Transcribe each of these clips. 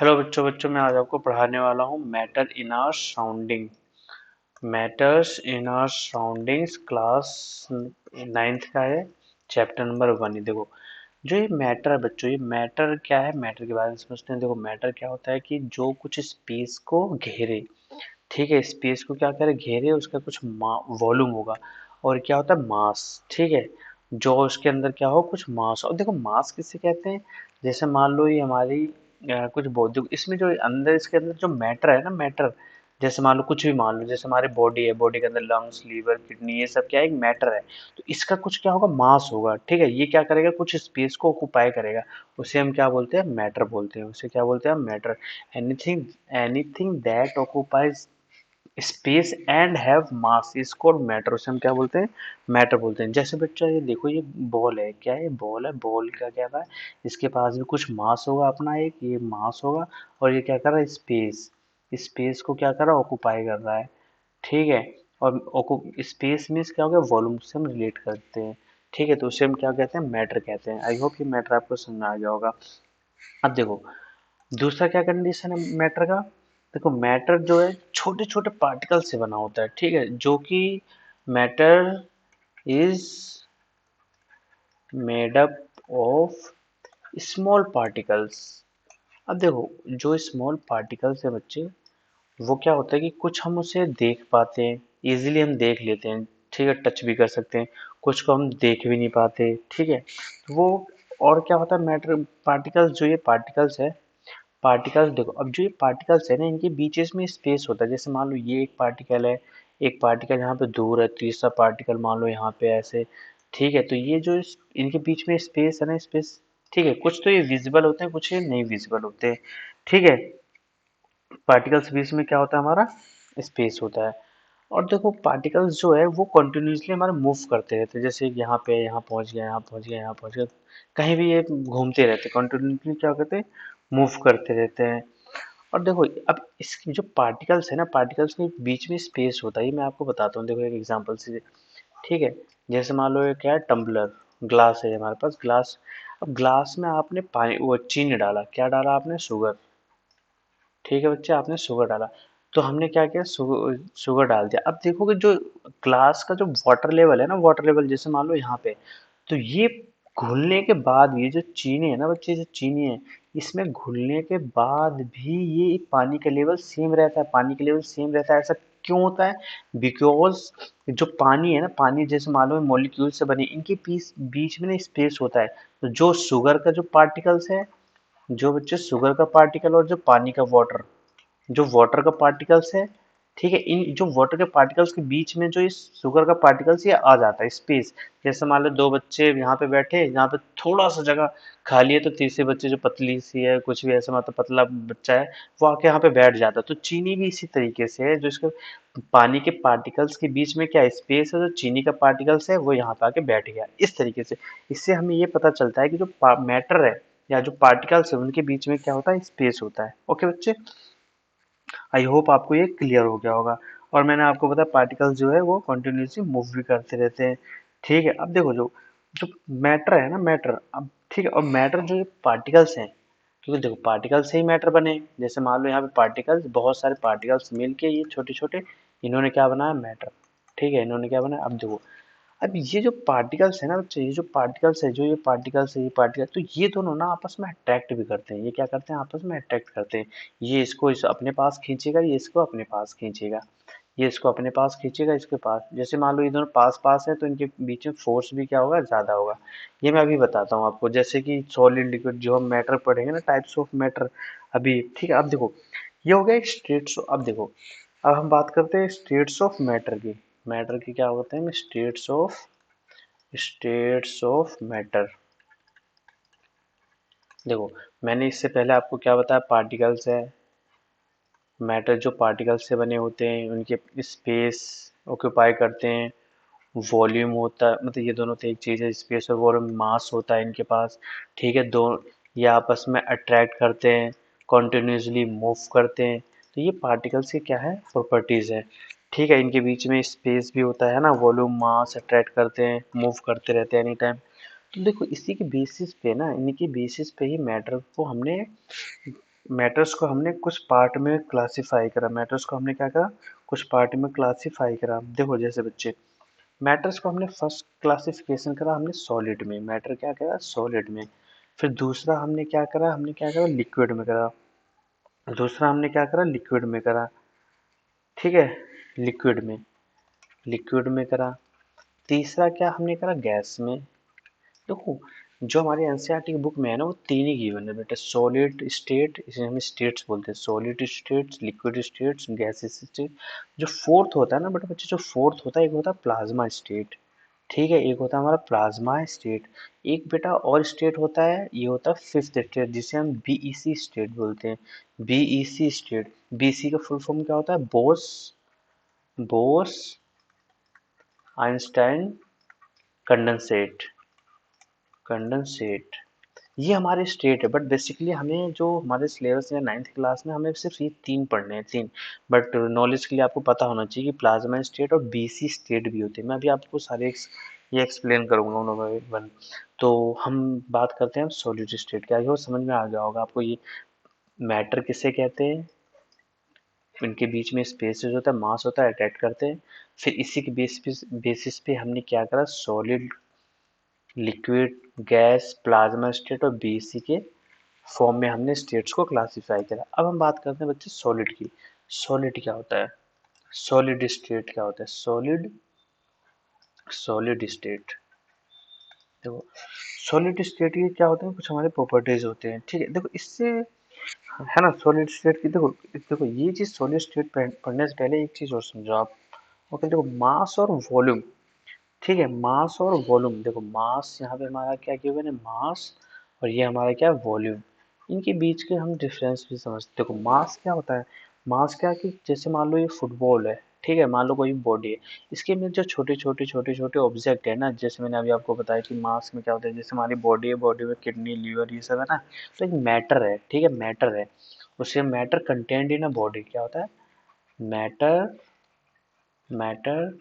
Hello बच्चों बच्चों मैं आज आपको पढ़ाने वाला हूँ matters in our surroundings class 9th का है। Chapter number 1। ये देखो, जो ये मैटर है बच्चों, ये मैटर क्या है, मैटर के बारे में समझते हैं। देखो, मैटर क्या होता है कि जो कुछ स्पेस को घेरे, ठीक है, स्पेस को क्या करे, घेरे, उसका कुछ वॉल्यूम होगा। और क्या होता है, मास, ठीक है, जो उसके अंदर क्या हो, कुछ मास। और देखो, मास किसे कहते हैं, जैसे मान लो ये हमारी कुछ बौद्धिक, इसमें जो अंदर, इसके अंदर जो मैटर है ना, मैटर, जैसे मान लो कुछ भी, मान लो जैसे हमारी बॉडी है, बॉडी के अंदर लंग्स, लीवर, किडनी, ये सब क्या है, एक मैटर है। तो इसका कुछ क्या होगा, मास होगा, ठीक है, ये क्या करेगा, कुछ स्पेस को ऑक्युपाई करेगा। उसे हम क्या बोलते हैं, मैटर बोलते हैं। उसे क्या बोलते हैं, matter. Anything anything that occupies space and have mass is called matter. उसे हम क्या बोलते हैं, मैटर बोलते हैं। जैसे बच्चा ये देखो, ये बॉल है, क्या है, बॉल है, बॉल का क्या था, इसके पास भी कुछ मास होगा अपना, एक ये मास होगा। और ये क्या कर रहा है, स्पेस, स्पेस को क्या कर रहा है, ऑक्युपाई कर रहा है, ठीक है। और स्पेस मीन्स क्या हो गया, वॉल्यूम से हम रिलेट करते हैं, ठीक है। तो उसे हम क्या कहते हैं, मैटर कहते हैं। आई होप ये मैटर आपको समझ में आ गया होगा। अब देखो, दूसरा क्या कंडीशन है मैटर का। देखो, मैटर जो है छोटे छोटे पार्टिकल से बना होता है, ठीक है, जो कि matter is made up of small particles. अब देखो, जो स्मॉल पार्टिकल्स है बच्चे, वो क्या होता है कि कुछ हम उसे देख पाते हैं, इजीली हम देख लेते हैं, ठीक है, टच भी कर सकते हैं। कुछ को हम देख भी नहीं पाते, ठीक है। वो, और क्या होता है, मैटर पार्टिकल्स, जो ये पार्टिकल्स है, पार्टिकल्स देखो, अब जो ये पार्टिकल्स है ना, इनके बीचेस में स्पेस होता है। जैसे मान लो ये एक पार्टिकल है, एक पार्टिकल यहाँ पे दूर है, तीसरा पार्टिकल मान लो यहाँ पे ऐसे, ठीक है। तो ये जो इनके बीच में स्पेस है ना, स्पेस, ठीक है, कुछ तो ये विजिबल होते हैं, कुछ ये नहीं विजिबल होते हैं, ठीक है। पार्टिकल्स के बीच में क्या होता है, हमारा स्पेस होता है। और देखो, पार्टिकल्स जो है वो कंटिन्यूसली हमारे मूव करते रहते हैं। जैसे यहाँ पे, यहाँ पहुँच गया, यहाँ पहुँच गया, यहाँ पहुँच गया, कहीं भी ये घूमते रहते हैं, कंटिन्यूसली क्या करते हैं, मूव करते रहते हैं। और देखो, अब इसकी जो पार्टिकल्स है ना, पार्टिकल्स के बीच में स्पेस होता है, ये मैं आपको बताता हूँ। देखो एक एग्जांपल से, ठीक है। जैसे मान लो ये क्या है, टम्बलर, ग्लास है हमारे पास, ग्लास। अब ग्लास में आपने पानी, वो चीनी डाला, क्या डाला आपने, शुगर, ठीक है बच्चे, आपने शुगर डाला। तो हमने क्या किया, शुगर डाल दिया। अब देखोगे जो ग्लास का जो वाटर लेवल है ना, वाटर लेवल जैसे मान लो यहाँ पे, तो ये घुलने के बाद, ये जो चीनी है ना बच्चे, जो चीनी है, इसमें घुलने के बाद भी ये पानी का लेवल सेम रहता है, पानी का लेवल सेम रहता है। ऐसा क्यों होता है, बिकॉज जो पानी है ना, पानी जैसे मान लो मॉलिक्यूल से बनी, इनके बीच बीच में ना स्पेस होता है। तो जो शुगर का जो पार्टिकल्स है, जो बच्चे शुगर का पार्टिकल, और जो पानी का वाटर, जो वाटर का पार्टिकल्स है, ठीक है, इन जो वाटर के पार्टिकल्स के बीच में जो इस शुगर का पार्टिकल्स, ये आ जाता है स्पेस। जैसे मान लो दो बच्चे यहाँ पे बैठे, यहाँ पे थोड़ा सा जगह खाली है, तो तीसरे बच्चे जो पतली सी है, कुछ भी ऐसा मतलब पतला बच्चा है, वो आके यहाँ पे बैठ जाता है। तो चीनी भी इसी तरीके से है, जो इसके पानी के पार्टिकल्स के बीच में क्या स्पेस है, जो चीनी का पार्टिकल्स है वो यहाँ पे आके बैठ गया, इस तरीके से। इससे हमें ये पता चलता है कि जो मैटर है या जो पार्टिकल्स है, उनके बीच में क्या होता है, स्पेस होता है। ओके बच्चे, आई होप आपको ये क्लियर हो गया होगा। और मैंने आपको बताया, पार्टिकल्स जो है वो कंटिन्यूसली मूव भी करते रहते हैं, ठीक है। अब देखो, जो जो मैटर है ना, मैटर, अब ठीक है, और मैटर जो पार्टिकल्स हैं, क्योंकि देखो पार्टिकल से ही मैटर बने। जैसे मान लो यहाँ पे पार्टिकल्स, बहुत सारे पार्टिकल्स मिलके ये छोटे छोटे, इन्होंने क्या बनाया, मैटर, ठीक है, इन्होंने क्या बनाया। अब देखो, अब ये जो पार्टिकल्स है ना बच्चे, ये जो पार्टिकल्स है, जो ये पार्टिकल्स है, ये पार्टिकल, तो ये दोनों ना आपस में अट्रैक्ट भी करते हैं। ये क्या करते हैं, आपस में अट्रैक्ट करते हैं। ये इसको इस अपने पास खींचेगा, ये इसको अपने पास खींचेगा, ये इसको अपने पास खींचेगा, इसके पास। जैसे मान लो ये दोनों पास पास है, तो इनके बीच में फोर्स भी क्या होगा, ज्यादा होगा। ये मैं अभी बताता हूँ आपको। जैसे कि सॉलिड, लिक्विड, जो हम मैटर पढ़ेंगे ना, टाइप्स ऑफ मैटर अभी, ठीक है। अब देखो, ये हो गया एक स्टेट्स। अब देखो, अब हम बात करते हैं स्टेट्स ऑफ मैटर की। मैटर की क्या होते हैं, स्टेट्स ऑफ मैटर। देखो, मैंने इससे पहले आपको क्या बताया, पार्टिकल्स है, मैटर जो पार्टिकल्स से बने होते हैं, उनके स्पेस ऑक्यूपाई करते हैं, वॉल्यूम होता है, मतलब ये दोनों तो एक चीज़ है, स्पेस और वॉल्यूम, मास होता है इनके पास, ठीक है। दो, ये आपस में अट्रैक्ट करते हैं, कॉन्टिन्यूसली मूव करते हैं। तो ये पार्टिकल्स की क्या है, प्रॉपर्टीज है, ठीक है। इनके बीच में स्पेस भी होता है ना, वॉल्यूम, मास, अट्रैक्ट करते हैं, मूव करते रहते हैं एनी टाइम। तो देखो, इसी के बेसिस पे ना, इन्हीं के बेसिस पे ही मैटर को हमने मैटर्स को हमने कुछ पार्ट में क्लासिफाई करा, मैटर्स को हमने क्या करा, कुछ पार्ट में क्लासिफाई करा। देखो जैसे बच्चे, मैटर्स को हमने फर्स्ट क्लासिफिकेशन करा हमने सॉलिड में, मैटर क्या करा सॉलिड में। फिर दूसरा हमने क्या करा, लिक्विड में करा। दूसरा हमने क्या करा, लिक्विड में करा, ठीक है, लिक्विड में, लिक्विड में करा। तीसरा क्या हमने करा, गैस में। देखो जो हमारे एनसीईआरटी की बुक में है ना, वो तीन ही गिवन है बेटा, सॉलिड स्टेट, इसे हम स्टेट्स बोलते हैं, solid states, liquid states, gases state. जो फोर्थ होता है ना बेटा बच्चे, जो फोर्थ होता है, एक होता है प्लाज्मा स्टेट, ठीक है, एक होता है हमारा प्लाज्मा स्टेट। एक बेटा और स्टेट होता है, ये होता है फिफ्थ स्टेट, जिसे हम बीईसी स्टेट बोलते हैं, बीईसी स्टेट। बीसी का फुल फॉर्म क्या होता है, Bose Bose Einstein condensate, condensate. ये हमारे स्टेट है, बट बेसिकली हमें जो हमारे सिलेबस है नाइन्थ क्लास में, हमें सिर्फ ये तीन पढ़ने हैं, तीन। बट नॉलेज के लिए आपको पता होना चाहिए कि प्लाज्मा स्टेट और बीसी स्टेट भी होते हैं। मैं अभी आपको सारे ये एक्सप्लेन करूंगा वन बाय वन। तो हम बात करते हैं सॉलिड स्टेट क्या है, वो समझ में आ गया होगा आपको। ये मैटर किसे कहते हैं, इनके बीच में स्पेसेस होता है, मास होता है, अट्रैक्ट करते हैं। फिर इसी के बेसिस पे हमने क्या करा, solid, liquid, gas, plasma state और बीसी के फॉर्म में हमने स्टेट्स को क्लासिफाई करा। अब हम बात करते हैं बच्चे सॉलिड की। सॉलिड क्या होता है, सॉलिड स्टेट क्या होता है, सॉलिड, सॉलिड स्टेट। देखो सॉलिड स्टेट ये क्या होता है, कुछ हमारे प्रॉपर्टीज होते हैं, ठीक है। देखो इससे है ना, सॉलिड स्टेट की देखो, देखो ये चीज सॉलिड स्टेट पढ़ने से पहले एक चीज और समझो आप। ओके देखो मास और वॉल्यूम, ठीक है, मास और वॉल्यूम। देखो मास यहाँ पे हमारा क्या गिवन है, मास, और ये हमारा क्या है, वॉल्यूम। इनके बीच के हम डिफरेंस भी समझते हैं। देखो मास क्या होता है, मास क्या कि जैसे मान लो ये फुटबॉल है, ठीक है, मान लो कोई बॉडी है, इसके में जो छोटे छोटे ऑब्जेक्ट है ना, जैसे मैंने अभी आपको बताया कि मास में क्या होता है, जैसे हमारी बॉडी है, बॉडी में किडनी, लीवर, ये सब है ना, तो एक मैटर है, ठीक है, मैटर है। उसे matter content in a body क्या होता है, matter, matter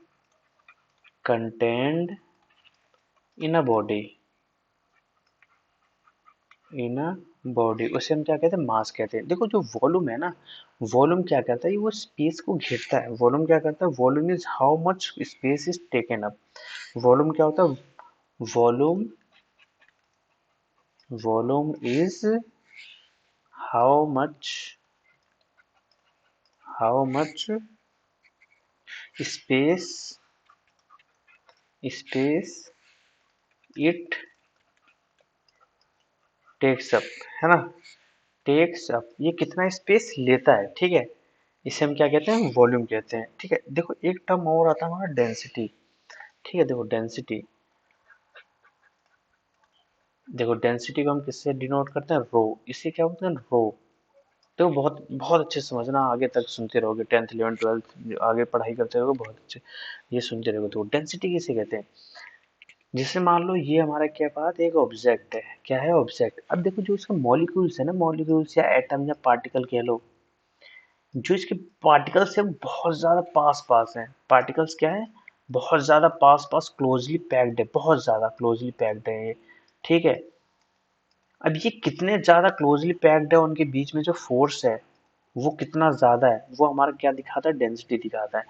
content in a body, in a body, उसे हम क्या कहते हैं, मास कहते हैं। देखो जो वॉल्यूम है ना, वॉल्यूम क्या करता है, ये वो स्पेस को घेरता है। वॉल्यूम क्या करता है, volume is how much space is taken up. Volume क्या होता है, volume, volume is how much, how much space, space it takes up, है ना, टेक्स अप, ये कितना स्पेस लेता है, ठीक है, इसे हम क्या कहते हैं, वॉल्यूम कहते हैं, ठीक है। देखो एक टर्म और आता है हमारा डेंसिटी, ठीक है। देखो डेंसिटी, देखो डेंसिटी को हम किससे डिनोट करते हैं, रो, इसे क्या बोलते हैं, रो। देखो बहुत बहुत अच्छे से समझना, आगे तक सुनते रहोगे, 10th 11th 12th आगे पढ़ाई करते रहोगे, बहुत अच्छे ये सुनते रहोगे। तो डेंसिटी किसे कहते हैं, जैसे मान लो ये हमारा क्या पास एक ऑब्जेक्ट है, क्या है, ऑब्जेक्ट। अब देखो जो इसका मॉलिक्यूल्स है ना, मॉलिक्यूल्स या एटम या पार्टिकल कह लो, जो इसके पार्टिकल्स है बहुत ज्यादा पास पास हैं। पार्टिकल्स क्या है, बहुत ज्यादा पास पास, क्लोजली पैक्ड है, बहुत ज्यादा क्लोजली पैक्ड है ये, ठीक है। अब ये कितने ज्यादा क्लोजली पैक्ड है, उनके बीच में जो फोर्स है वो कितना ज्यादा है, वो हमारा क्या दिखाता है, डेंसिटी दिखाता है,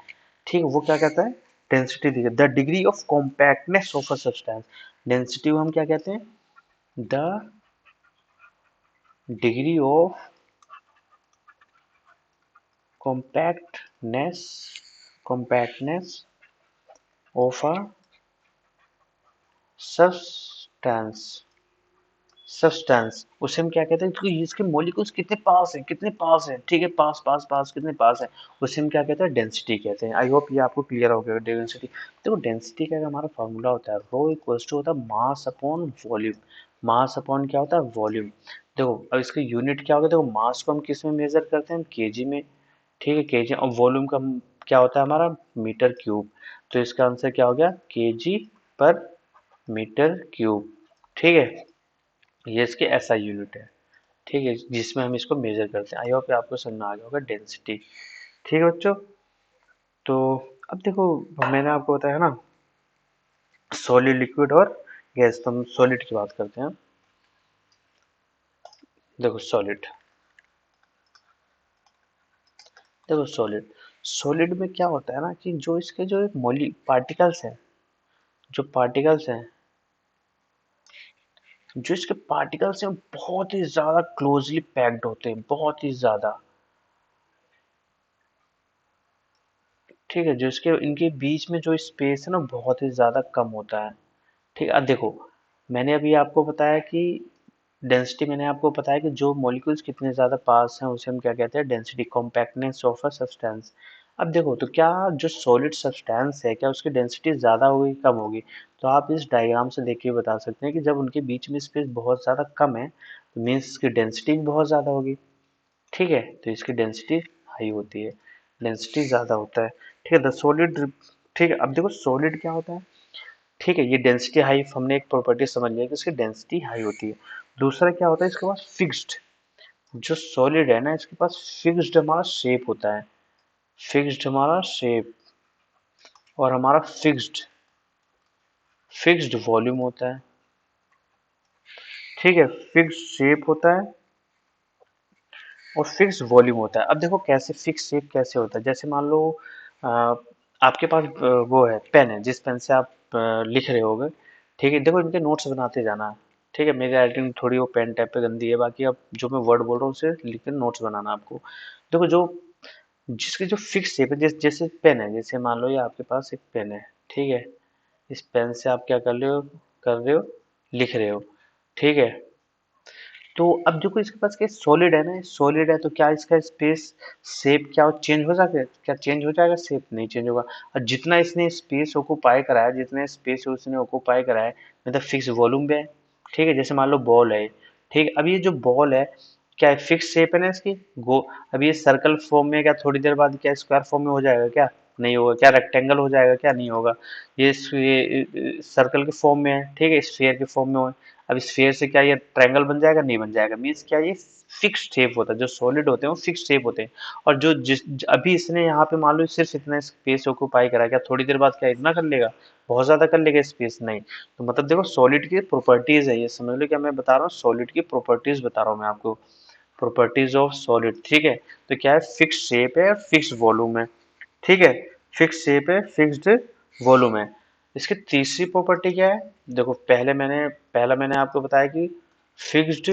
ठीक है। वो क्या कहता है, डेंसिटी दिखाता है, the degree of compactness of a substance. Density को हम क्या कहते हैं, the degree of compactness, compactness of a substance, substance. उसे हम क्या कहते हैं, क्योंकि इसके मॉलिक्यूल्स कितने पास हैं, कितने पास हैं, ठीक है, पास पास पास कितने पास है, उसे हम क्या कहते हैं, डेंसिटी कहते हैं। आई होप ये आपको क्लियर हो गया डेंसिटी। देखो डेंसिटी का हमारा फॉर्मूला होता है, रो इक्वल्स टू होता है mass upon volume. Mass upon क्या होता है, वॉल्यूम। देखो अब इसका यूनिट क्या होगा, देखो मास को हम किस में मेजर करते हैं, हम केजी में, ठीक है, केजी। और वॉल्यूम का क्या होता है हमारा, मीटर क्यूब। तो इसका आंसर क्या हो गया, केजी पर मीटर क्यूब, ठीक है। ये इसके एसआई यूनिट है, ठीक है, जिसमें हम इसको मेजर करते हैं। आई होप आपको समझ में आ गया होगा डेंसिटी, ठीक है बच्चों। तो अब देखो मैंने आपको बताया ना सॉलिड, लिक्विड और गैस, तो हम सॉलिड की बात करते हैं। देखो सॉलिड, देखो सॉलिड, सॉलिड में क्या होता है ना कि जो इसके जो मोली पार्टिकल्स हैं, जो पार्टिकल्स हैं, जो इसके पार्टिकल्स हैं बहुत ही ज्यादा क्लोजली पैक्ड होते हैं, बहुत ही ज्यादा। ठीक है, जो इसके इनके बीच में जो स्पेस है ना बहुत ही ज्यादा कम होता है। ठीक है, अब देखो मैंने अभी आपको बताया कि डेंसिटी, मैंने आपको बताया कि जो मॉलिक्यूल्स कितने ज्यादा पास हैं उसे हम क्या कहते हैं, density, compactness of a substance. अब देखो तो क्या जो सॉलिड सब्सटेंस है क्या उसकी डेंसिटी ज्यादा होगी कम होगी? तो आप इस डायग्राम से देख के बता सकते हैं कि जब उनके बीच में स्पेस बहुत ज्यादा कम है तो मीन्स इसकी डेंसिटी भी बहुत ज्यादा होगी। ठीक है, तो इसकी डेंसिटी हाई होती है, डेंसिटी ज्यादा होता है। ठीक है, द सॉलिड, ठीक है, अब देखो सॉलिड क्या होता है। ठीक है, ये डेंसिटी हाई, हमने एक प्रॉपर्टी समझ लिया कि इसकी डेंसिटी हाई होती है। दूसरा क्या होता है इसके पास, फिक्स्ड, जो सॉलिड है ना इसके पास फिक्स्ड हमारा शेप होता है, फिक्स्ड हमारा शेप, और हमारा फिक्स्ड फिक्स्ड वॉल्यूम होता है। ठीक है, फिक्स्ड शेप होता है और फिक्स वॉल्यूम होता है। अब देखो कैसे फिक्स शेप कैसे होता है, जैसे मान लो अ, आपके पास वो है पेन है, जिस पेन से आप लिख रहे होगे। ठीक है, देखो इनके नोट्स बनाते जाना। ठीक है, मेरी राइटिंग थोड़ी वो पेन टाइप पे गंदी है, बाकी अब जो मैं वर्ड बोल रहा हूँ उसे लिख कर नोट्स बनाना आपको। देखो जो जिसकी जो फिक्स शेप है, जैसे पेन है, जैसे मान लो ये आपके पास एक पेन है। ठीक है, इस पेन से आप क्या कर रहे हो, लिख रहे हो। ठीक है, तो अब देखो इसके पास क्या सॉलिड है ना, सॉलिड है तो क्या इसका स्पेस शेप क्या चेंज हो जाएगा, क्या चेंज हो जाएगा? शेप नहीं चेंज होगा। और जितना इसने स्पेस ऑक्यूपाई करा है, जितने स्पेस उसने ऑक्यूपाई करा है, मतलब फिक्स वॉल्यूम पे है। ठीक है, जैसे मान लो बॉल है। ठीक है, अब ये जो बॉल है क्या फिक्स शेप है ना इसकी, गो, अब ये सर्कल फॉर्म में, क्या थोड़ी देर बाद क्या स्क्वायर फॉर्म में हो जाएगा? क्या नहीं होगा? क्या रेक्टेंगल हो जाएगा? क्या नहीं होगा? ये सर्कल के फॉर्म में है। ठीक है, स्फीयर के फॉर्म में हो। अब स्फीयर से क्या ये ट्रायंगल बन जाएगा? नहीं बन जाएगा। मीन्स क्या, ये फिक्स शेप होता है, जो सॉलिड होते हैं वो फिक्स शेप होते हैं। और जो अभी इसने यहाँ पे मान लो सिर्फ इतना स्पेस ऑक्यूपाई करा, क्या थोड़ी देर बाद क्या इतना कर लेगा? बहुत ज्यादा कर लेगा स्पेस? नहीं। तो मतलब देखो सॉलिड की प्रॉपर्टीज है, ये समझ लो क्या मैं बता रहा हूँ, सॉलिड की प्रॉपर्टीज बता रहा हूँ मैं आपको, प्रॉपर्टीज ऑफ सॉलिड। ठीक है, तो क्या है, फिक्स शेप है, फिक्स वॉल्यूम है। ठीक है, फिक्स शेप है, फिक्स्ड वॉल्यूम है। इसकी तीसरी प्रॉपर्टी क्या है? देखो पहला मैंने आपको बताया कि फिक्स्ड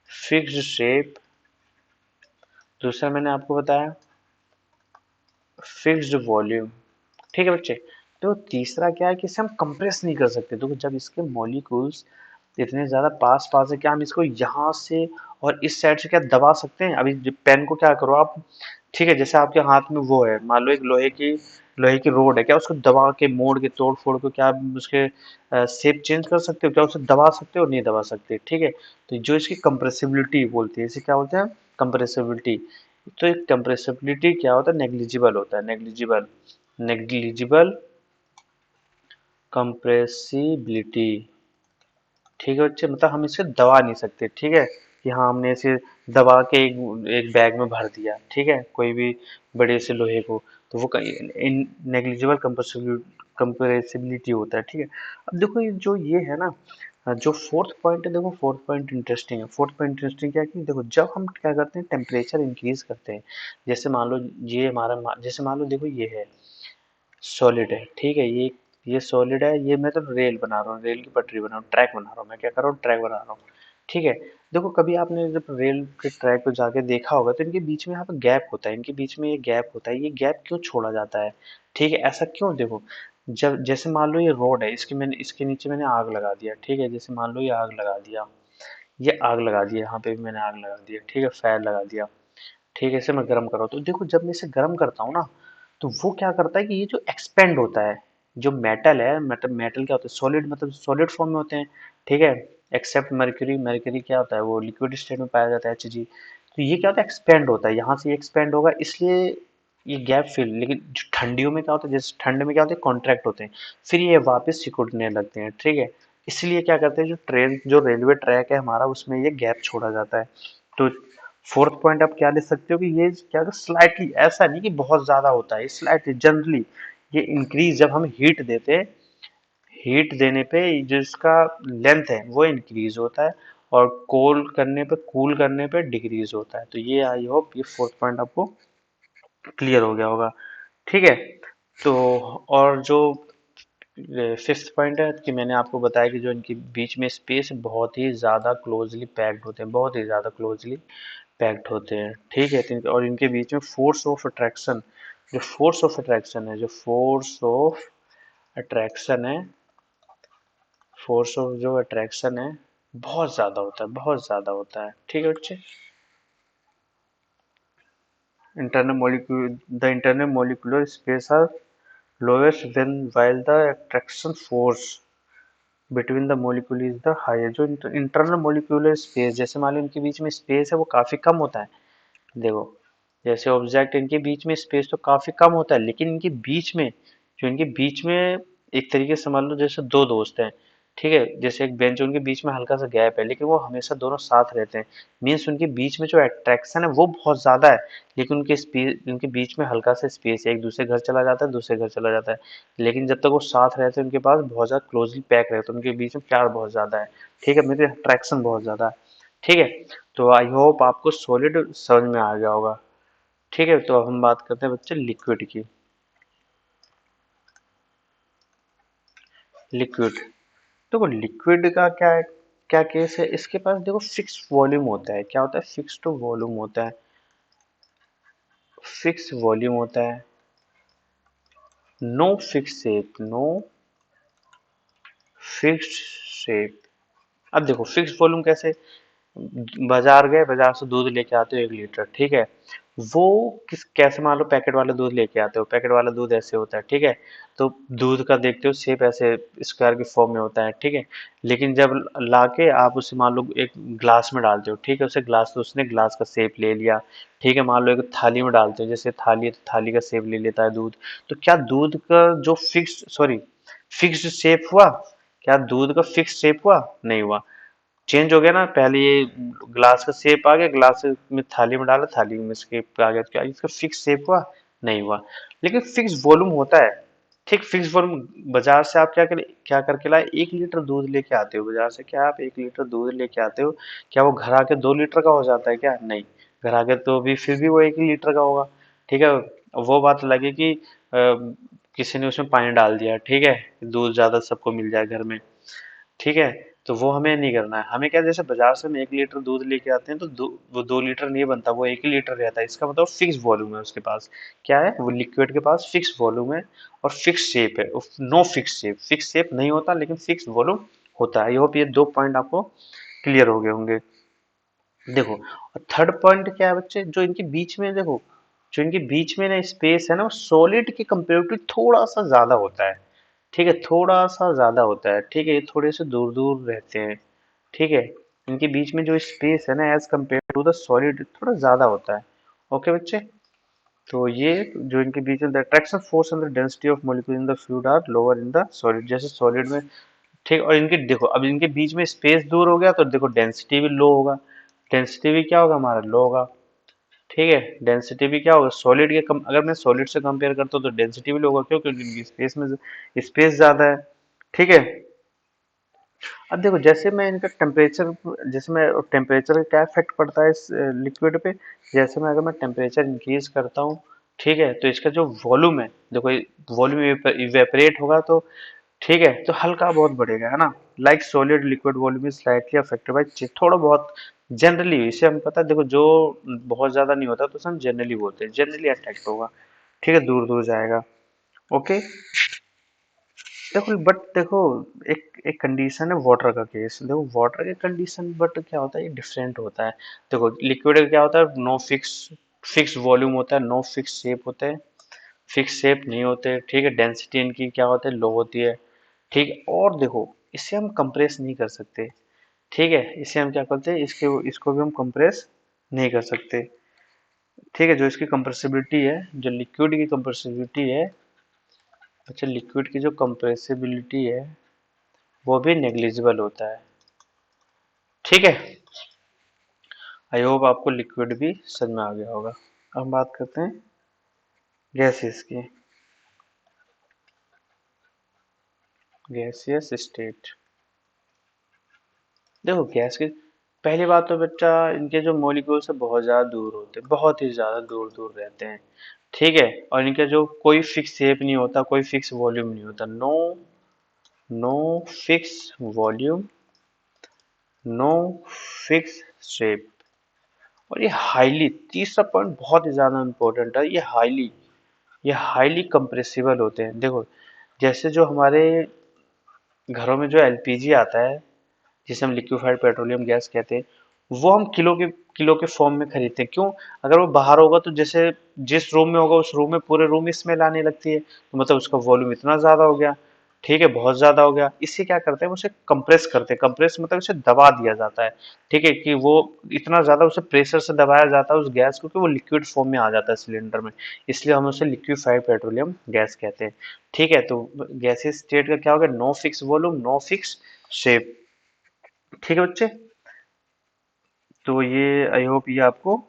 फिक्स्ड शेप, दूसरा मैंने आपको बताया फिक्स्ड वॉल्यूम। ठीक है बच्चे, तो तीसरा क्या है कि इसे हम कंप्रेस नहीं कर सकते। देखो जब इसके मॉलिक्यूल्स इतने ज्यादा पास पास है, क्या हम इसको यहाँ से और इस साइड से क्या दबा सकते हैं? अभी पेन को क्या करो आप, ठीक है, जैसे आपके हाथ में वो है, मान लो एक लोहे की रोड है, क्या उसको दबा के मोड़ के तोड़ फोड़ के क्या आप उसके शेप चेंज कर सकते हो? क्या उसे दबा सकते हो? नहीं दबा सकते। ठीक है, तो जो इसकी कंप्रेसिबिलिटी बोलती है, इसे क्या बोलते हैं, कंप्रेसिबिलिटी। तो एक कंप्रेसिबिलिटी क्या होता है, नेग्लिजिबल होता है, नेग्लिजिबल, नेग्लिजिबल कंप्रेसिबिलिटी। ठीक है बच्चे, मतलब हम इसे दबा नहीं सकते। ठीक है, कि हाँ हमने इसे दबा के एक बैग में भर दिया, ठीक है, कोई भी बड़े से लोहे को, तो वो नेग्लिजिबल कंप्रेसिबिलिटी होता है। ठीक है, अब देखो ये है ना, जो फोर्थ पॉइंट है, देखो फोर्थ पॉइंट इंटरेस्टिंग है। फोर्थ पॉइंट इंटरेस्टिंग क्या है कि देखो जब हम क्या करते हैं, टेम्परेचर इंक्रीज करते हैं, जैसे मान लो जैसे मान लो देखो ये है सॉलिड है। ठीक है, ये सॉलिड है, ये मैं तो रेल बना रहा हूँ, रेल की पटरी बना रहा हूँ, ट्रैक बना रहा हूँ, मैं क्या कर रहा हूँ, ट्रैक बना रहा हूँ। ठीक है, देखो कभी आपने जब रेल के ट्रैक पे जाके देखा होगा तो इनके बीच में यहाँ पे गैप होता है, इनके बीच में ये गैप होता है, ये गैप क्यों छोड़ा जाता है? ठीक है, ऐसा क्यों? देखो जब जैसे मान लो ये रोड है, इसके नीचे मैंने आग लगा दिया। ठीक है, जैसे मान लो ये आग लगा दिया, ये आग लगा दिया, यहाँ पे भी मैंने आग लगा दिया। ठीक है, फायर लगा दिया। ठीक है, इसे मैं गर्म कर रहा हूँ, तो देखो जब मैं इसे गर्म करता हूँ ना, तो वो क्या करता है कि ये जो एक्सपेंड होता है, जो मेटल है, मतलब मेटल क्या होता है, सॉलिड, मतलब सॉलिड फॉर्म में होते हैं। ठीक है, एक्सेप्ट मर्क्यूरी, मर्क्यूरी क्या होता है, वो लिक्विड स्टेट में पाया जाता है, Hg। तो ये क्या होता है, एक्सपेंड होता है, यहाँ से एक्सपेंड होगा, इसलिए ये गैप फिल। लेकिन जो ठंडियों में क्या होता है, जैसे ठंड में क्या होता है, कॉन्ट्रैक्ट होते हैं, फिर ये वापस सिकुड़ने लगते हैं। ठीक है, इसलिए क्या करते हैं, जो रेलवे ट्रैक है हमारा, उसमें ये गैप छोड़ा जाता है। तो फोर्थ पॉइंट आप क्या ले सकते हो कि ये क्या, स्लाइटली, ऐसा नहीं कि बहुत ज्यादा होता है, स्लाइटली जनरली ये इंक्रीज, जब हम हीट देते हैं, हीट देने पे जो इसका लेंथ है वो इंक्रीज होता है, और कूल करने पे डिक्रीज होता है। तो ये आई होप ये फोर्थ पॉइंट आपको क्लियर हो गया होगा। ठीक है। तो और जो फिफ्थ पॉइंट है कि मैंने आपको बताया कि जो इनके बीच में स्पेस बहुत ही ज़्यादा क्लोजली पैक्ड होते हैं, बहुत ही ज़्यादा क्लोजली पैक्ड होते हैं। ठीक है। और इनके बीच में फोर्स ऑफ अट्रैक्शन, जो फोर्स ऑफ अट्रैक्शन है, जो फोर्स ऑफ अट्रैक्शन है, फोर्स ऑफ जो अट्रैक्शन है बहुत ज़्यादा होता है, बहुत ज़्यादा होता है। ठीक है बच्चे। internal molecule the internal molecular space are lowest when while the attraction force between the molecule is the higher. जो इंटरनल मोलिकुलर स्पेस, जैसे मान लो इनके बीच में स्पेस है वो काफी कम होता है। देखो, जैसे ऑब्जेक्ट इनके बीच में स्पेस तो काफी कम होता है, लेकिन इनके बीच में, जो इनके बीच में एक तरीके से मान लो जैसे दो दोस्त हैं, ठीक है, जैसे एक बेंच, उनके बीच में हल्का सा गैप है लेकिन वो हमेशा दोनों साथ रहते हैं। मीन्स उनके बीच में जो अट्रैक्शन है वो बहुत ज्यादा है, लेकिन उनके बीच में हल्का सा स्पेस है, एक दूसरे घर चला जाता है, दूसरे घर चला जाता है, लेकिन जब तक वो साथ रहते हैं उनके पास बहुत ज्यादा क्लोजली पैक रहते हैं, उनके बीच में प्यार बहुत ज्यादा है। ठीक है, मेरे अट्रैक्शन बहुत ज्यादा है। ठीक है। तो आई होप आपको सॉलिड समझ में आ गया होगा। ठीक है। तो अब हम बात करते हैं बच्चे लिक्विड की। लिक्विड, देखो लिक्विड का क्या है, क्या केस है, इसके पास देखो फिक्स वॉल्यूम होता है। क्या होता है? फिक्स्ड वॉल्यूम होता है, फिक्स वॉल्यूम होता है, no fix shape, no fixed shape. अब देखो फिक्स वॉल्यूम कैसे, बाजार गए, बाजार से दूध लेके आते हो 1 लीटर, ठीक है, वो किस कैसे, मान लो पैकेट वाला दूध लेके आते हो, पैकेट वाला दूध ऐसे होता है, ठीक है, तो दूध का देखते हो शेप ऐसे स्क्वायर के फॉर्म में होता है, ठीक है, लेकिन जब लाके आप उसे मान लो एक ग्लास में डालते हो, ठीक है, उसे ग्लास, तो उसने ग्लास का शेप ले लिया, ठीक है, मान लो एक थाली में डालते हो, जैसे थाली है तो थाली का शेप ले लेता है दूध। तो क्या दूध का जो फिक्स्ड शेप हुआ? क्या दूध का फिक्स शेप हुआ? नहीं हुआ, चेंज हो गया ना। पहले ये ग्लास का शेप आ गया, ग्लास में थाली में डाला, थाली में शेप आ गया, तो क्या इसका फिक्स शेप हुआ? नहीं हुआ। लेकिन फिक्स वॉल्यूम होता है। ठीक, फिक्स वॉल्यूम। बाजार से आप क्या करके लाए, 1 लीटर दूध लेके आते हो बाजार से, क्या आप 1 लीटर दूध लेके आते हो, क्या वो घर आके 2 लीटर का हो जाता है क्या? नहीं, घर आके तो भी फिर भी वो 1 ही लीटर का होगा। ठीक है। वो बात अलग है कि किसी ने उसमें पानी डाल दिया, ठीक है, दूध ज्यादा सबको मिल जाए घर में, ठीक है, तो वो हमें नहीं करना है। हमें क्या, जैसे बाजार से हम 1 लीटर दूध लेके आते हैं तो वो 2 लीटर नहीं बनता, वो 1 ही लीटर रहता है, इसका मतलब फिक्स वॉल्यूम है उसके पास। क्या है वो, लिक्विड के पास फिक्स वॉल्यूम है और फिक्स शेप है। No fix shape, fix shape नहीं होता लेकिन फिक्स वॉल्यूम होता है। आई होप ये 2 पॉइंट आपको क्लियर हो गए होंगे। देखो, और थर्ड पॉइंट क्या है बच्चे, जो इनके बीच में देखो, जो इनके बीच में ना स्पेस है ना, वो सॉलिड के कंपेरेटिव थोड़ा सा ज्यादा होता है। ठीक है, थोड़ा सा ज्यादा होता है, ठीक है, ये थोड़े से दूर दूर रहते हैं, ठीक है, इनके बीच में जो स्पेस है ना as compare to the solid थोड़ा ज्यादा होता है। ओके बच्चे। तो ये जो इनके बीच में the attraction force and the density of molecule in the fluid are lower in the solid, जैसे सॉलिड में। ठीक, और इनके देखो, अब इनके बीच में स्पेस दूर हो गया तो देखो डेंसिटी भी लो होगा, डेंसिटी भी क्या होगा हमारा, लो होगा। ठीक है, डेंसिटी भी क्या होगा सॉलिड के कम, अगर मैं सॉलिड से कंपेयर करता हूँ तो डेंसिटी भी लो होगा, क्यों? क्योंकि इनकी स्पेस में स्पेस ज्यादा है। ठीक है। अब देखो, जैसे मैं इनका टेम्परेचर, जैसे मैं टेम्परेचर का क्या इफेक्ट पड़ता है इस लिक्विड पे, जैसे मैं अगर मैं टेम्परेचर इंक्रीज करता हूँ, ठीक है, तो इसका जो वॉल्यूम है, देखो वॉल्यूम इवेपरेट होगा तो, ठीक है, तो हल्का बहुत बढ़ेगा, है ना। Like solid liquid volume is slightly affected by, थोड़ा बहुत, जनरली इसे हम पता है, देखो जो बहुत ज्यादा नहीं होता तो हम जनरली बोलते हैं, जनरली अट्रैक्ट होगा, ठीक है, दूर दूर जाएगा। ओके। देखो बट देखो, एक कंडीशन है वाटर का केस, देखो वाटर के कंडीशन बट क्या होता है, ये डिफरेंट होता है। देखो लिक्विड का क्या होता है, नो फिक्स, फिक्स वॉल्यूम होता है, नो फिक्स शेप होते हैं, फिक्स शेप नहीं होते, ठीक है, डेंसिटी इनकी क्या होती है, लो होती है, ठीक है, और देखो इसे हम कंप्रेस नहीं कर सकते, ठीक है, इसे हम क्या करते हैं, इसको भी हम कंप्रेस नहीं कर सकते। ठीक है, जो इसकी कंप्रेसिबिलिटी है, जो लिक्विड की कंप्रेसिबिलिटी है, अच्छा लिक्विड की जो कंप्रेसिबिलिटी है वो भी नेग्लिजिबल होता है। ठीक है। आई होप आपको लिक्विड भी समझ में आ गया होगा। अब हम बात करते हैं गैसेस की, गैसियस स्टेट। देखो गैस की पहली बात तो बच्चा, इनके जो मॉलिक्यूल्स है बहुत ज़्यादा दूर होते हैं, बहुत ही ज़्यादा दूर दूर रहते हैं, ठीक है। और इनका जो कोई फिक्स शेप नहीं होता, कोई फिक्स वॉल्यूम नहीं होता। No, no fix volume, no fix shape. और ये हाईली, तीसरा पॉइंट बहुत ही ज्यादा इंपॉर्टेंट है, ये हाईली कंप्रेसिबल होते हैं। देखो, जैसे जो हमारे घरों में जो एलपीजी आता है, जिसे हम लिक्विफाइड पेट्रोलियम गैस कहते हैं, वो हम किलो के फॉर्म में खरीदते हैं। क्यों? अगर वो बाहर होगा तो जैसे जिस रूम में होगा उस रूम में, पूरे रूम में स्मेल आने लगती है, तो मतलब उसका वॉल्यूम इतना ज्यादा हो गया। ठीक है, बहुत ज्यादा हो गया। इससे क्या करते हैं, उसे कंप्रेस करते हैं। कंप्रेस मतलब उसे दबा दिया जाता है। ठीक है, कि वो इतना ज्यादा उसे प्रेशर से दबाया जाता है उस गैस को, कि वो लिक्विड फॉर्म में आ जाता है सिलेंडर में। इसलिए हम उसे लिक्विफाइड पेट्रोलियम गैस कहते हैं। ठीक है, तो गैसेस स्टेट का क्या होगा? No fix volume, no fix shape. ठीक है बच्चे, तो ये आई होप ये आपको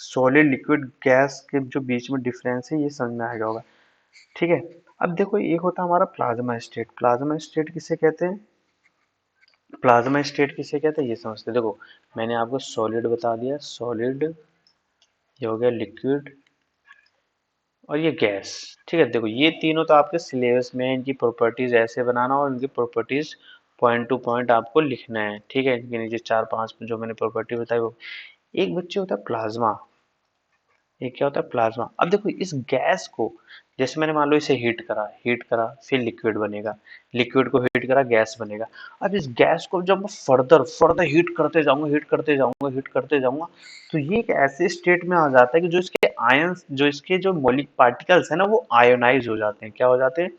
सॉलिड लिक्विड गैस के जो बीच में डिफरेंस है ये समझ में आ गया होगा। ठीक है। अब देखो, एक होता है हमारा प्लाज्मा स्टेट। प्लाज्मा स्टेट किसे कहते हैं? प्लाज्मा स्टेट किसे कहते हैं ये समझते हैं। देखो, मैंने आपको सॉलिड बता दिया, सॉलिड, ये हो गया लिक्विड, और ये गैस। ठीक है, देखो ये तीनों तो आपके सिलेबस में है। इनकी प्रॉपर्टीज ऐसे बनाना और इनकी प्रॉपर्टीज पॉइंट टू पॉइंट आपको लिखना है। ठीक है, इनके नीचे चार पांच जो मैंने प्रॉपर्टी बताई वो। एक बच्चे होता है प्लाज्मा। ये क्या होता है? प्लाज्मा। अब देखो, इस गैस को, जैसे मैंने मान लो इसे हीट करा फिर लिक्विड बनेगा, लिक्विड को हीट करा गैस बनेगा। अब इस गैस को जब मैं फर्दर फर्दर हीट करते जाऊंगा, तो ये एक ऐसे स्टेट में आ जाता है कि जो इसके जो मौलिक पार्टिकल्स है ना, वो आयोनाइज हो जाते हैं। क्या हो जाते हैं?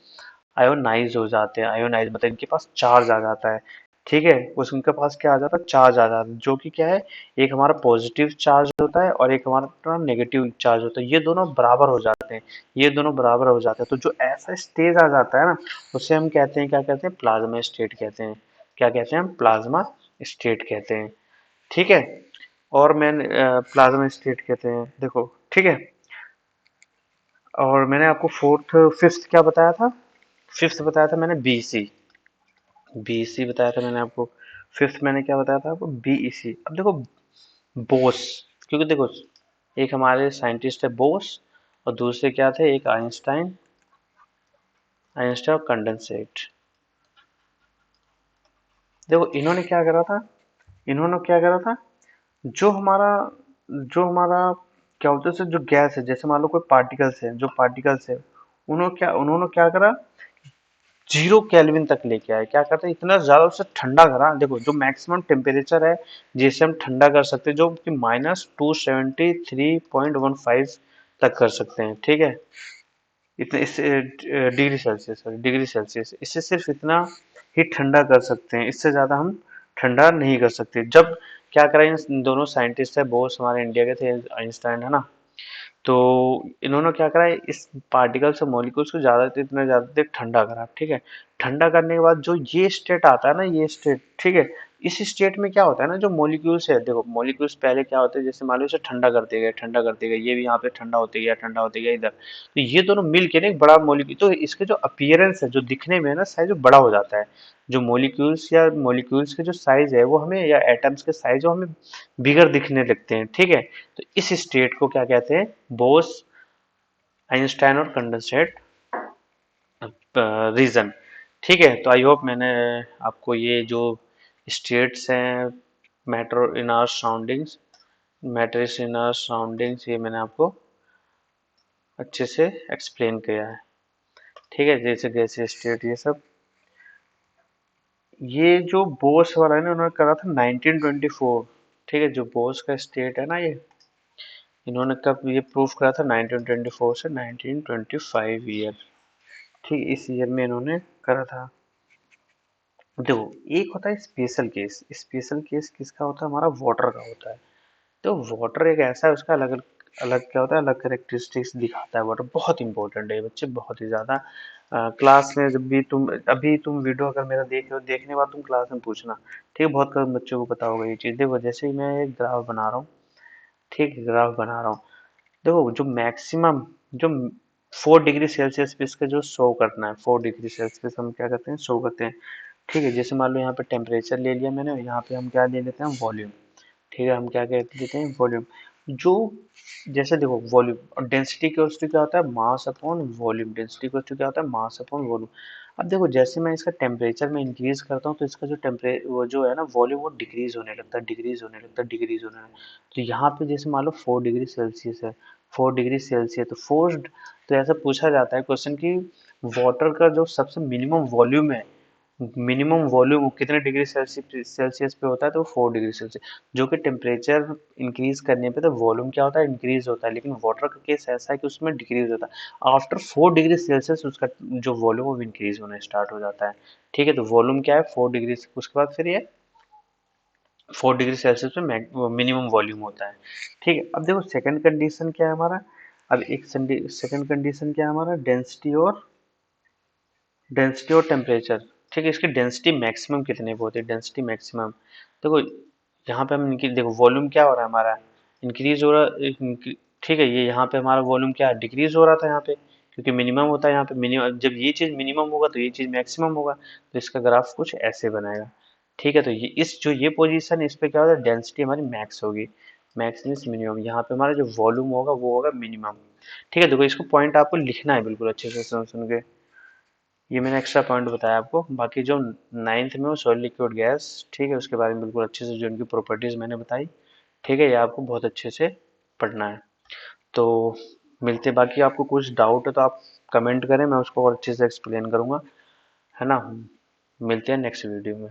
आयोनाइज हो जाते हैं। आयोनाइज मतलब इनके पास चार्ज आ जाता है। ठीक है, उस उनके पास क्या आ जाता है? चार्ज आ जाता है, जो कि क्या है, एक हमारा पॉजिटिव चार्ज होता है और एक हमारा नेगेटिव चार्ज होता है। ये दोनों बराबर हो जाते हैं, ये दोनों बराबर हो जाते हैं। तो जो ऐसा स्टेज आ जाता है ना, उसे हम कहते हैं, क्या कहते हैं? प्लाज्मा स्टेट कहते हैं। क्या कहते हैं हम? प्लाज्मा स्टेट कहते हैं। ठीक है। और मैंने प्लाज्मा स्टेट कहते हैं, देखो। ठीक है, और मैंने आपको फोर्थ फिफ्थ क्या बताया था? फिफ्थ बताया था मैंने बीसी, बीसी बताया था मैंने आपको। फिफ्थ मैंने क्या बताया था आपको? बीईसी। अब देखो, बोस, क्योंकि देखो, एक हमारे साइंटिस्ट है बोस, और दूसरे क्या थे? एक आइंस्टाइन, आइंस्टाइन और कंडेंसेट। देखो, इन्होंने क्या करा था? इन्होंने क्या करा था? जो हमारा क्या होता है, जो गैस है, जैसे मान लो कोई पार्टिकल्स है, जो पार्टिकल्स है, उन्होंने क्या करा? 0 केल्विन तक लेके आए। क्या करते हैं? इतना ज्यादा उसे ठंडा करा। देखो, जो मैक्सिमम टेम्परेचर है जिसे हम ठंडा कर सकते हैं, जो कि -273.15 तक कर सकते हैं। ठीक है, इतने इससे degree Celsius, sorry degree Celsius, इससे सिर्फ इतना ही ठंडा कर सकते हैं, इससे ज्यादा हम ठंडा नहीं कर सकते। जब क्या करा, इन दोनों साइंटिस्ट है, बोस हमारे इंडिया के थे, आइंस्टाइन है ना, तो इन्होंने क्या करा, इस पार्टिकल्स और मॉलिक्यूल्स को इतना ज्यादा देर ठंडा करा। ठीक है, ठंडा करने के बाद जो ये स्टेट आता है ना, ये स्टेट, ठीक है, इस स्टेट में क्या होता है ना, जो मॉलिक्यूल्स है, देखो मॉलिक्यूल्स पहले क्या होते हैं, जैसे मान लो इसे ठंडा करते गए, ये भी यहाँ पे ठंडा होते गया इधर, तो ये दोनों मिल के ना एक बड़ा मॉलिक्यूल, तो इसके जो अपीयरेंस है, जो दिखने में ना साइज, बड़ा हो जाता है। जो मॉलिक्यूल्स के जो साइज है वो हमें, या एटम्स के साइज, वो हमें बिगर दिखने लगते हैं। ठीक है, तो इस स्टेट को क्या कहते हैं? बोस, आइंस्टाइन और कंडेंसेट रीजन। ठीक है, तो आई होप मैंने आपको ये जो स्टेट्स हैं, matter in our surroundings, matters in our surroundings, ये मैंने आपको अच्छे से एक्सप्लेन किया है। ठीक है, जैसे जैसे स्टेट ये सब, ये जो बोस वाला है ना, उन्होंने करा था 1924। ठीक है, जो बोस का स्टेट है ना, ये इन्होंने कब ये प्रूफ करा था? 1924 से 1925 ईयर। ठीक, इस ईयर में इन्होंने करा था। देखो, एक होता है स्पेशल केस। स्पेशल केस किसका होता है? हमारा वाटर का होता है। तो वाटर एक ऐसा है, उसका अलग अलग क्या होता है, अलग करेक्टरिस्टिक्स दिखाता है। वाटर बहुत इंपॉर्टेंट है ये बच्चे, बहुत ही ज्यादा। क्लास में जब भी तुम, अभी तुम वीडियो अगर मेरा देख रहे हो, देखने के बाद तुम क्लास में पूछना। ठीक है, बहुत कम बच्चों को पता होगा ये चीज। देखो, जैसे ही मैं एक ग्राफ बना रहा हूँ, ठीक है, ग्राफ बना रहा हूँ, देखो जो मैक्सिमम, जो 4 डिग्री सेल्सियस पे इसका जो शो करना है, 4 डिग्री सेल्सियस हम क्या करते हैं? शो करते हैं। ठीक है, जैसे मान लो यहाँ पे टेम्परेचर ले लिया मैंने, और यहाँ पे हम क्या ले लेते हैं? वॉल्यूम। ठीक है, हम क्या कह देते हैं, वॉल्यूम। जो जैसे देखो वॉल्यूम और डेंसिटी के टू क्या होता है, मास अपॉन वॉल्यूम। डेंसिटी के टू क्या होता है, मास अपॉन वॉल्यूम। अब देखो जैसे मैं इसका टेम्परेचर में इंक्रीज करता हूँ तो इसका जो टेम्परे वो जो है ना वॉल्यूम, वो डिक्रीज होने लगता है, डिक्रीज होने लगता है, डिक्रीज होने लगता है। तो यहाँ पे जैसे मान लो 4 डिग्री सेल्सियस है, 4 डिग्री सेल्सियस, तो फोर्स्ड, तो ऐसा पूछा जाता है क्वेश्चन कि वाटर का जो सबसे मिनिमम वॉल्यूम है, मिनिमम वॉल्यूम कितने डिग्री सेल्सियस पे होता है, तो 4 डिग्री सेल्सियस। जो कि टेम्परेचर इंक्रीज करने पे तो वॉल्यूम क्या होता है, इंक्रीज होता है, लेकिन वाटर का केस ऐसा है कि उसमें डिक्रीज होता है। आफ्टर 4 डिग्री सेल्सियस उसका जो वॉल्यूम वो इंक्रीज होने स्टार्ट हो जाता है। ठीक है, तो वॉल्यूम क्या है, 4 डिग्री, उसके बाद फिर ये 4 डिग्री सेल्सियस में मिनिमम वॉल्यूम होता है। ठीक है, अब देखो सेकंड कंडीशन क्या है हमारा। अब एक सेकंड कंडीशन क्या है हमारा, डेंसिटी और टेम्परेचर। ठीक है, इसकी डेंसिटी मैक्सिमम कितने पे होती है, डेंसिटी मैक्सिमम। देखो यहाँ पे हम देखो वॉल्यूम क्या हो रहा है हमारा, इंक्रीज हो रहा है। ठीक है, ये यहाँ पे हमारा वॉल्यूम क्या डिक्रीज हो रहा था यहाँ पे, क्योंकि मिनिमम होता है यहाँ पे। मिनिमम, जब ये चीज मिनिमम होगा तो ये चीज मैक्सिमम होगा, तो इसका ग्राफ कुछ ऐसे बनेगा। ठीक है, तो ये इस जो ये पोजीशन है, इस पे क्या होगा, डेंसिटी हमारी मैक्स होगी। मैक्स मीन्स मिनिमम, यहाँ पे हमारा जो वॉल्यूम होगा वो होगा मिनिमम। ठीक है, देखो इसको पॉइंट आपको लिखना है बिल्कुल अच्छे से सुन सुन के। ये मैंने एक्स्ट्रा पॉइंट बताया आपको। बाकी जो नाइन्थ में वो सॉलिड लिक्विड गैस, ठीक है, उसके बारे में बिल्कुल अच्छे से जो इनकी प्रॉपर्टीज मैंने बताई। ठीक है, ये आपको बहुत अच्छे से पढ़ना है। तो मिलते, बाकी आपको कुछ डाउट है तो आप कमेंट करें, मैं उसको और अच्छे से एक्सप्लेन करूंगा, है ना। मिलते हैं नेक्स्ट वीडियो में।